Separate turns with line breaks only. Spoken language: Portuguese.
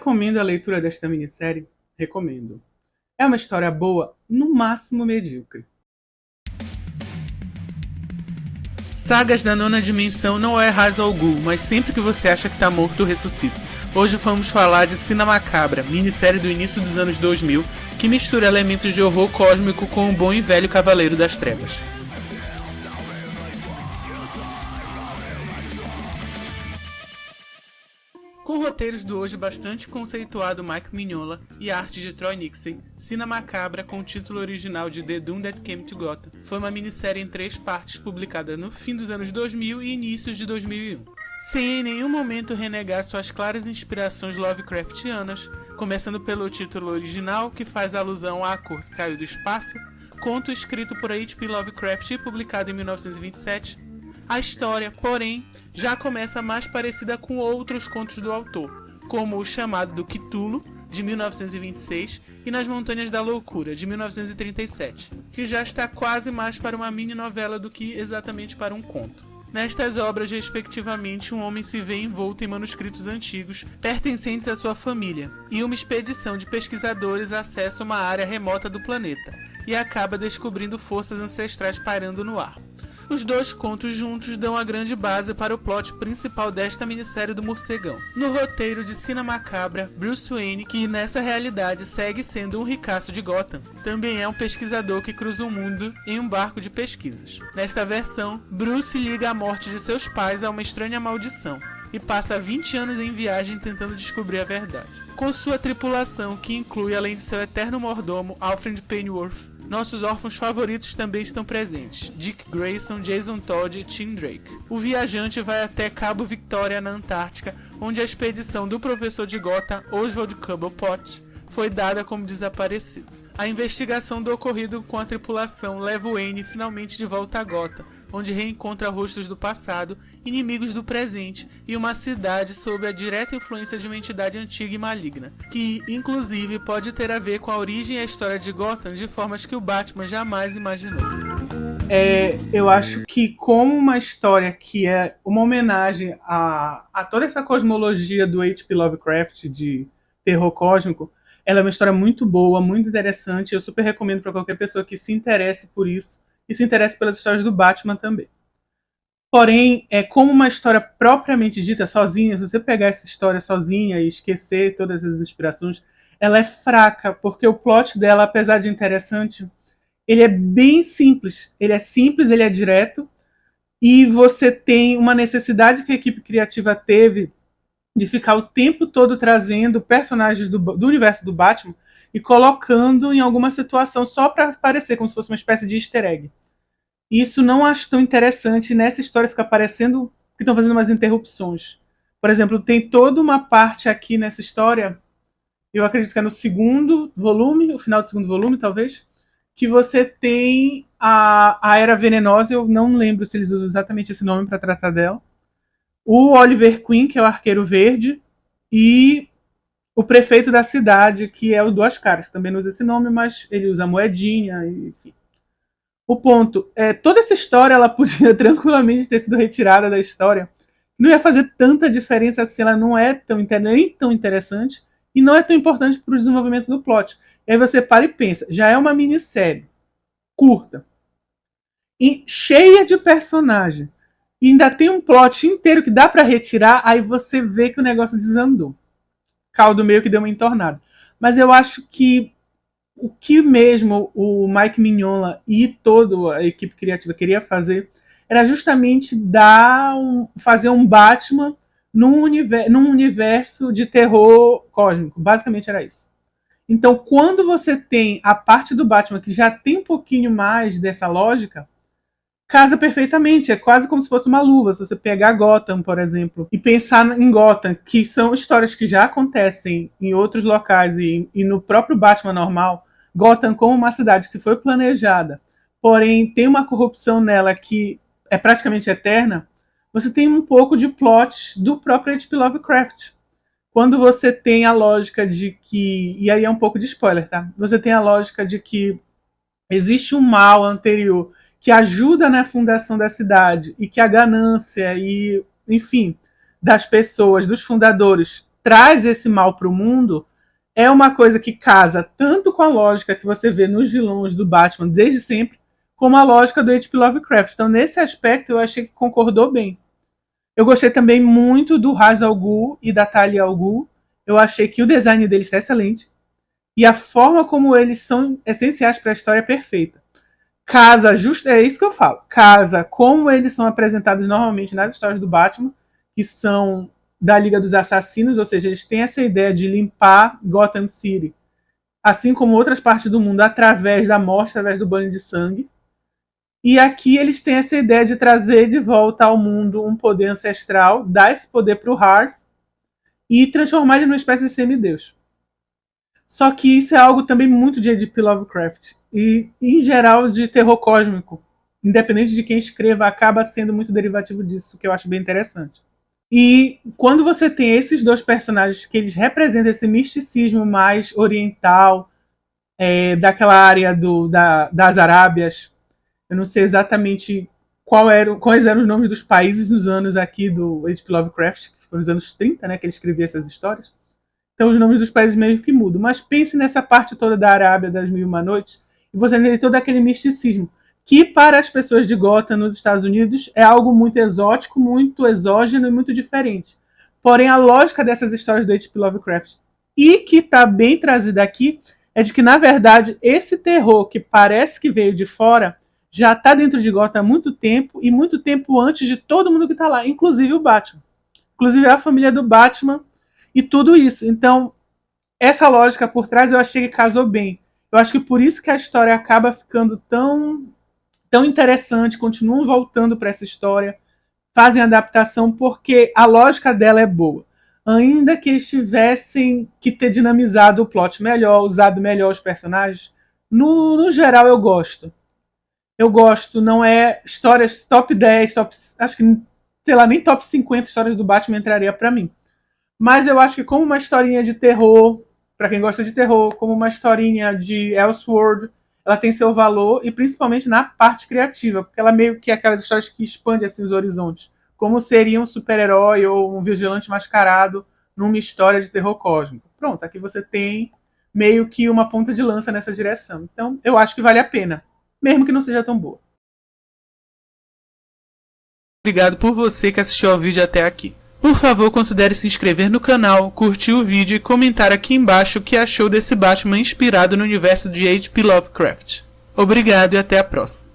recomendo a leitura desta minissérie? Recomendo. É uma história boa, no máximo medíocre. Sagas da nona dimensão não é Ra's al Ghul, mas sempre que você acha que tá morto, ressuscita. Hoje vamos falar de Sina Macabra, minissérie do início dos anos 2000, que mistura elementos de horror cósmico com o bom e velho Cavaleiro das Trevas. Com roteiros do hoje bastante conceituado Mike Mignola e arte de Troy Nixon, Sina Macabra, com o título original de The Doom That Came to Gotham, foi uma minissérie em 3 partes publicada no fim dos anos 2000 e inícios de 2001. Sem em nenhum momento renegar suas claras inspirações Lovecraftianas, começando pelo título original, que faz alusão à cor que caiu do espaço, conto escrito por H.P. Lovecraft e publicado em 1927, a história, porém, já começa mais parecida com outros contos do autor, como O Chamado do Cthulhu, de 1926, e Nas Montanhas da Loucura, de 1937, que já está quase mais para uma mini-novela do que exatamente para um conto. Nestas obras, respectivamente, um homem se vê envolto em manuscritos antigos pertencentes à sua família, e uma expedição de pesquisadores acessa uma área remota do planeta, e acaba descobrindo forças ancestrais pairando no ar. Os dois contos juntos dão a grande base para o plot principal desta minissérie do Morcegão. No roteiro de Sina Macabra, Bruce Wayne, que nessa realidade segue sendo um ricaço de Gotham, também é um pesquisador que cruza o mundo em um barco de pesquisas. Nesta versão, Bruce liga a morte de seus pais a uma estranha maldição e passa 20 anos em viagem tentando descobrir a verdade. Com sua tripulação, que inclui, além de seu eterno mordomo, Alfred Pennyworth, nossos órfãos favoritos também estão presentes, Dick Grayson, Jason Todd e Tim Drake. O viajante vai até Cabo Victoria, na Antártica, onde a expedição do professor de Gotham, Oswald Cobblepot, foi dada como desaparecido. A investigação do ocorrido com a tripulação leva Wayne finalmente de volta a Gotham, onde reencontra rostos do passado, inimigos do presente e uma cidade sob a direta influência de uma entidade antiga e maligna, que inclusive pode ter a ver com a origem e a história de Gotham de formas que o Batman jamais imaginou. Eu acho que como uma história que é uma homenagem a toda essa cosmologia do H.P. Lovecraft de terror cósmico, ela é uma história muito boa, muito interessante. Eu super recomendo para qualquer pessoa que se interesse por isso e se interesse pelas histórias do Batman também. Porém, como uma história propriamente dita, sozinha, se você pegar essa história sozinha e esquecer todas as inspirações, ela é fraca, porque o plot dela, apesar de interessante, ele é bem simples. Ele é simples, ele é direto, e você tem uma necessidade que a equipe criativa teve de ficar o tempo todo trazendo personagens do universo do Batman e colocando em alguma situação só para parecer como se fosse uma espécie de easter egg. E isso não acho tão interessante. Nessa história fica parecendo que estão fazendo umas interrupções. Por exemplo, tem toda uma parte aqui nessa história, eu acredito que é no segundo volume, o final do segundo volume, talvez, que você tem a Era Venenosa, eu não lembro se eles usam exatamente esse nome para tratar dela, o Oliver Queen, que é o Arqueiro Verde, e o prefeito da cidade, que é o Duas Caras, que também não usa esse nome, mas ele usa moedinha, enfim. O ponto é, toda essa história ela podia tranquilamente ter sido retirada da história. Não ia fazer tanta diferença se ela não é nem tão interessante e não é tão importante para o desenvolvimento do plot. E aí você para e pensa, já é uma minissérie curta e cheia de personagem, e ainda tem um plot inteiro que dá para retirar, aí você vê que o negócio desandou. Caldo meio que deu uma entornada. Mas eu acho que o que mesmo o Mike Mignola e toda a equipe criativa queria fazer era justamente fazer um Batman num universo de terror cósmico. Basicamente era isso. Então, quando você tem a parte do Batman que já tem um pouquinho mais dessa lógica, casa perfeitamente. É quase como se fosse uma luva. Se você pegar Gotham, por exemplo, e pensar em Gotham, que são histórias que já acontecem em outros locais e no próprio Batman normal, Gotham como uma cidade que foi planejada, porém tem uma corrupção nela que é praticamente eterna, você tem um pouco de plot do próprio H.P. Lovecraft. Quando você tem a lógica de que... E aí é um pouco de spoiler, tá? Você tem a lógica de que existe um mal anterior que ajuda na fundação da cidade e que a ganância e, enfim, das pessoas, dos fundadores, traz esse mal para o mundo, é uma coisa que casa tanto com a lógica que você vê nos vilões do Batman desde sempre, como a lógica do H.P. Lovecraft. Então, nesse aspecto, eu achei que concordou bem. Eu gostei também muito do Ra's al Ghul e da Talia al Ghul. Eu achei que o design deles está excelente. E a forma como eles são essenciais para a história é perfeita. Casa, é isso que eu falo. Casa como eles são apresentados normalmente nas histórias do Batman, que são da Liga dos Assassinos, ou seja, eles têm essa ideia de limpar Gotham City, assim como outras partes do mundo, através da morte, através do banho de sangue. E aqui eles têm essa ideia de trazer de volta ao mundo um poder ancestral, dar esse poder para o Ra's e transformar ele numa espécie de semideus. Só que isso é algo também muito de H.P. Lovecraft e, em geral, de terror cósmico. Independente de quem escreva, acaba sendo muito derivativo disso, que eu acho bem interessante. E quando você tem esses dois personagens que eles representam esse misticismo mais oriental, daquela área das Arábias, eu não sei exatamente quais eram os nomes dos países nos anos aqui do H.P. Lovecraft, que foram os anos 30, né, que ele escrevia essas histórias. Então os nomes dos países meio que mudam. Mas pense nessa parte toda da Arábia, das Mil e Uma Noites, e você tem todo aquele misticismo, que para as pessoas de Gotham nos Estados Unidos é algo muito exótico, muito exógeno e muito diferente. Porém, a lógica dessas histórias do H.P. Lovecraft, e que está bem trazida aqui, é de que, na verdade, esse terror que parece que veio de fora já está dentro de Gotham há muito tempo, e muito tempo antes de todo mundo que está lá, inclusive o Batman. Inclusive a família do Batman e tudo isso. Então, essa lógica por trás eu achei que casou bem. Eu acho que por isso que a história acaba ficando tão interessante, continuam voltando para essa história, fazem adaptação porque a lógica dela é boa. Ainda que eles tivessem que ter dinamizado o plot melhor, usado melhor os personagens, no geral eu gosto. Eu gosto, não é histórias top 10, acho que, sei lá, nem top 50 histórias do Batman entraria para mim. Mas eu acho que como uma historinha de terror, para quem gosta de terror, como uma historinha de Elseworld, ela tem seu valor, e principalmente na parte criativa, porque ela meio que é aquelas histórias que expandem assim, os horizontes. Como seria um super-herói ou um vigilante mascarado numa história de terror cósmico. Pronto, aqui você tem meio que uma ponta de lança nessa direção. Então, eu acho que vale a pena, mesmo que não seja tão boa. Obrigado por você que assistiu ao vídeo até aqui. Por favor, considere se inscrever no canal, curtir o vídeo e comentar aqui embaixo o que achou desse Batman inspirado no universo de H.P. Lovecraft. Obrigado e até a próxima.